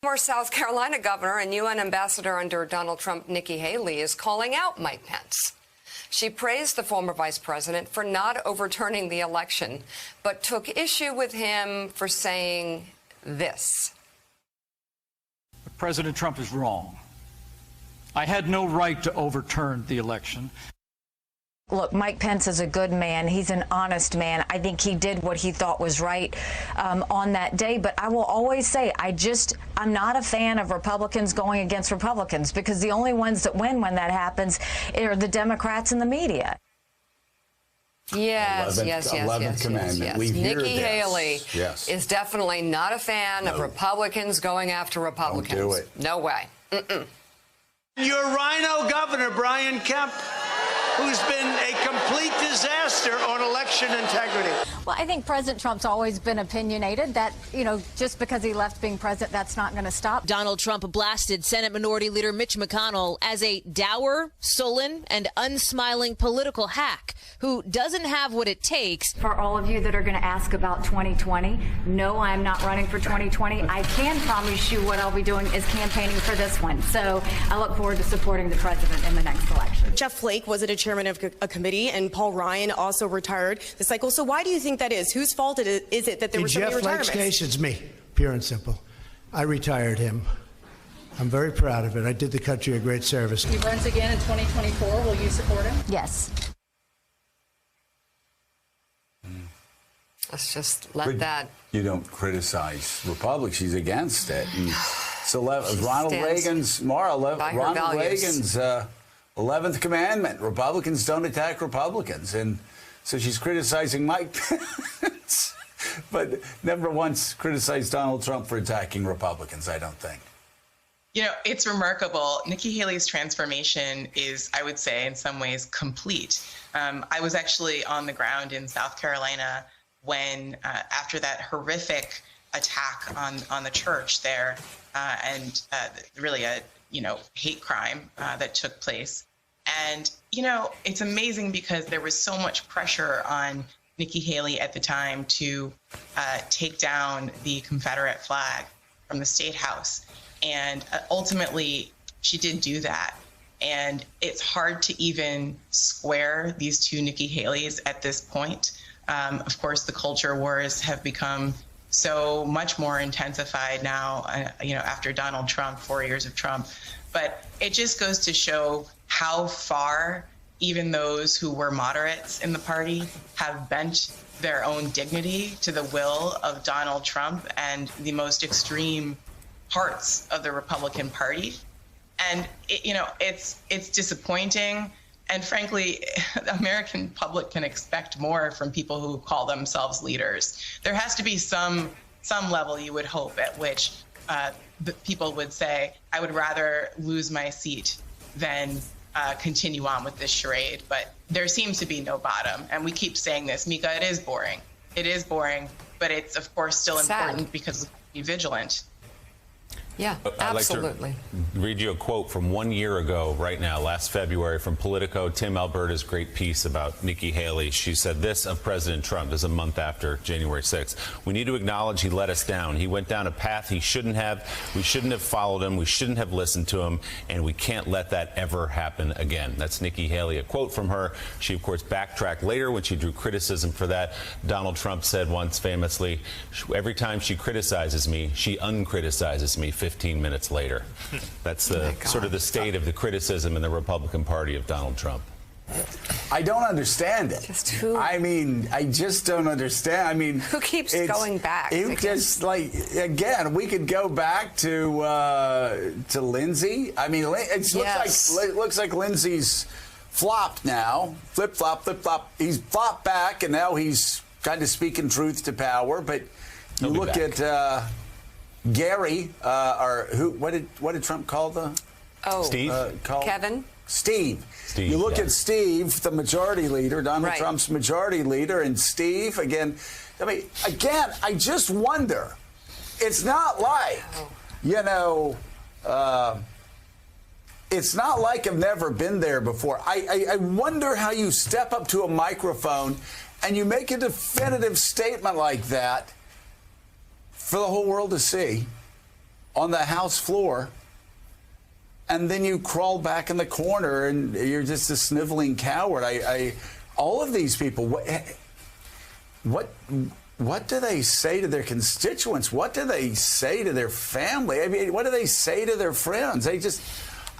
Former South Carolina governor and UN ambassador under Donald Trump, Nikki Haley, is calling out Mike Pence. She praised the former vice president for not overturning the election, but took issue with him for saying this. President Trump is wrong. I had no right to overturn the election. Look, Mike Pence is a good man. He's an honest man. I think he did what he thought was right on that day. But I will always say, I'm not a fan of Republicans going against Republicans, because the only ones that win when that happens are the Democrats and the media. Yes. Commandment. We hear Nikki this. Haley Yes. is definitely not a fan of Republicans going after Republicans. Don't do it. No way. Your rhino governor, Brian Kemp, who's been a complete disaster on election integrity. Well, I think President Trump's always been opinionated. That, just because he left being president, that's not going to stop. Donald Trump blasted Senate Minority Leader Mitch McConnell as a dour, sullen, and unsmiling political hack who doesn't have what it takes. For all of you that are going to ask about 2020, no, I'm not running for 2020. I can promise you what I'll be doing is campaigning for this one. So I look forward to supporting the president in the next election. Jeff Flake was a chairman of a committee, and Paul Ryan also retired this cycle. So why do you think that is? Whose fault is it that there were so many retirements? Jeff Flake's case, it's me, pure and simple. I retired him. I'm very proud of it. I did the country a great service. He runs again in 2024. Will you support him? Yes. Let's just let that. You don't criticize Republicans. She's against it. And so Ronald Reagan's 11th commandment: Republicans don't attack Republicans. And so she's criticizing Mike Pence, but never once criticized Donald Trump for attacking Republicans, I don't think. It's remarkable. Nikki Haley's transformation is, I would say, in some ways complete. I was actually on the ground in South Carolina when, after that horrific attack on the church there, and really a hate crime that took place. And it's amazing because there was so much pressure on Nikki Haley at the time to take down the Confederate flag from the State House, and ultimately she did do that. And it's hard to even square these two Nikki Haleys at this point. Of course, the culture wars have become so much more intensified now, after Donald Trump, 4 years of Trump. But it just goes to show how far even those who were moderates in the party have bent their own dignity to the will of Donald Trump and the most extreme parts of the Republican Party. And, it's disappointing. And frankly, the American public can expect more from people who call themselves leaders. There has to be some level, you would hope, at which people would say, I would rather lose my seat than continue on with this charade. But there seems to be no bottom. And we keep saying this, Mika, it is boring. It is boring, but it's, of course, still important because we have to be vigilant. Yeah, absolutely. I'd like to read you a quote from 1 year ago right now, last February, from Politico. Tim Alberta's great piece about Nikki Haley. She said this of President Trump. This is a month after January 6th. We need to acknowledge he let us down. He went down a path he shouldn't have. We shouldn't have followed him. We shouldn't have listened to him. And we can't let that ever happen again. That's Nikki Haley, a quote from her. She, of course, backtracked later when she drew criticism for that. Donald Trump said once famously, every time she criticizes me, she uncriticizes me 15 minutes later. That's the sort of the state of the criticism in the Republican Party of Donald Trump. I don't understand it. Just who? I mean, I just don't understand. I mean, who keeps going back? It just again, we could go back to Lindsey. I mean, it looks like Lindsey's flopped now. Flip flop, flip flop. He's flopped back, and now he's kind of speaking truth to power. But you look at Gary, or who? What did Trump call the? Steve. Kevin. Steve. You look at Steve, the majority leader, Donald Trump's majority leader, and Steve again. I mean, again, I just wonder. It's not like, it's not like I've never been there before. I wonder how you step up to a microphone and you make a definitive statement like that for the whole world to see on the House floor, and then you crawl back in the corner and you're just a sniveling coward. All of these people, what do they say to their constituents? What do they say to their family? I mean, what do they say to their friends?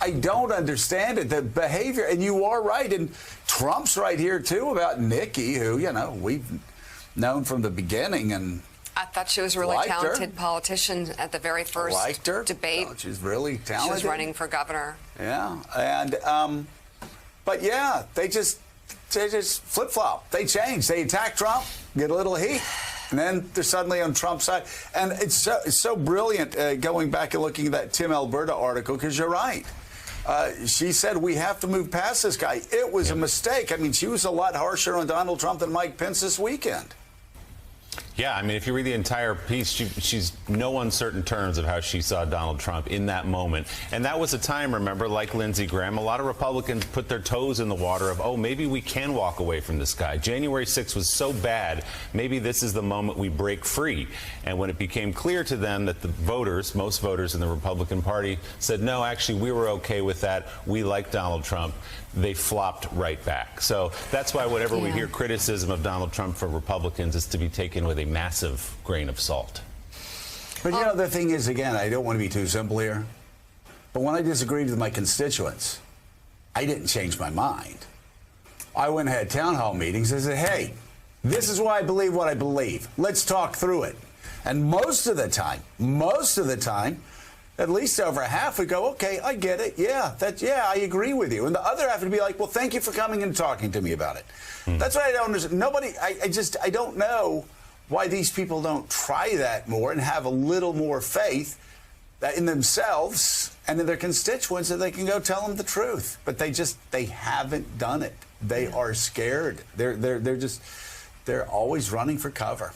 I don't understand it, the behavior. And you are right. And Trump's right here, too, about Nikki, who, we've known from the beginning. And I thought she was a really talented politician at the very first debate. Oh, she's really talented. She was running for governor. Yeah. And, but yeah, they just flip-flop. They change. They attack Trump, get a little heat, and then they're suddenly on Trump's side. And it's so brilliant going back and looking at that Tim Alberta article, because you're right. She said we have to move past this guy. It was a mistake. I mean, she was a lot harsher on Donald Trump than Mike Pence this weekend. Yeah, I mean, if you read the entire piece, she's no uncertain terms of how she saw Donald Trump in that moment. And that was a time, remember, like Lindsey Graham, a lot of Republicans put their toes in the water of, oh, maybe we can walk away from this guy. January 6th was so bad, maybe this is the moment we break free. And when it became clear to them that the voters, most voters in the Republican Party, said, no, actually, we were okay with that. We like Donald Trump. They flopped right back. So that's why whenever we hear criticism of Donald Trump from Republicans, it's to be taken with a massive grain of salt. But the thing is, again, I don't want to be too simple here, but when I disagreed with my constituents, I didn't change my mind. I went and had town hall meetings and said, hey, this is why I believe what I believe. Let's talk through it. And most of the time, at least over half would go, okay, I get it. Yeah, I agree with you. And the other half would be like, well, thank you for coming and talking to me about it. That's what I don't understand. I don't know why these people don't try that more and have a little more faith in themselves and in their constituents that they can go tell them the truth. But they haven't done it. They are scared. They're always running for cover.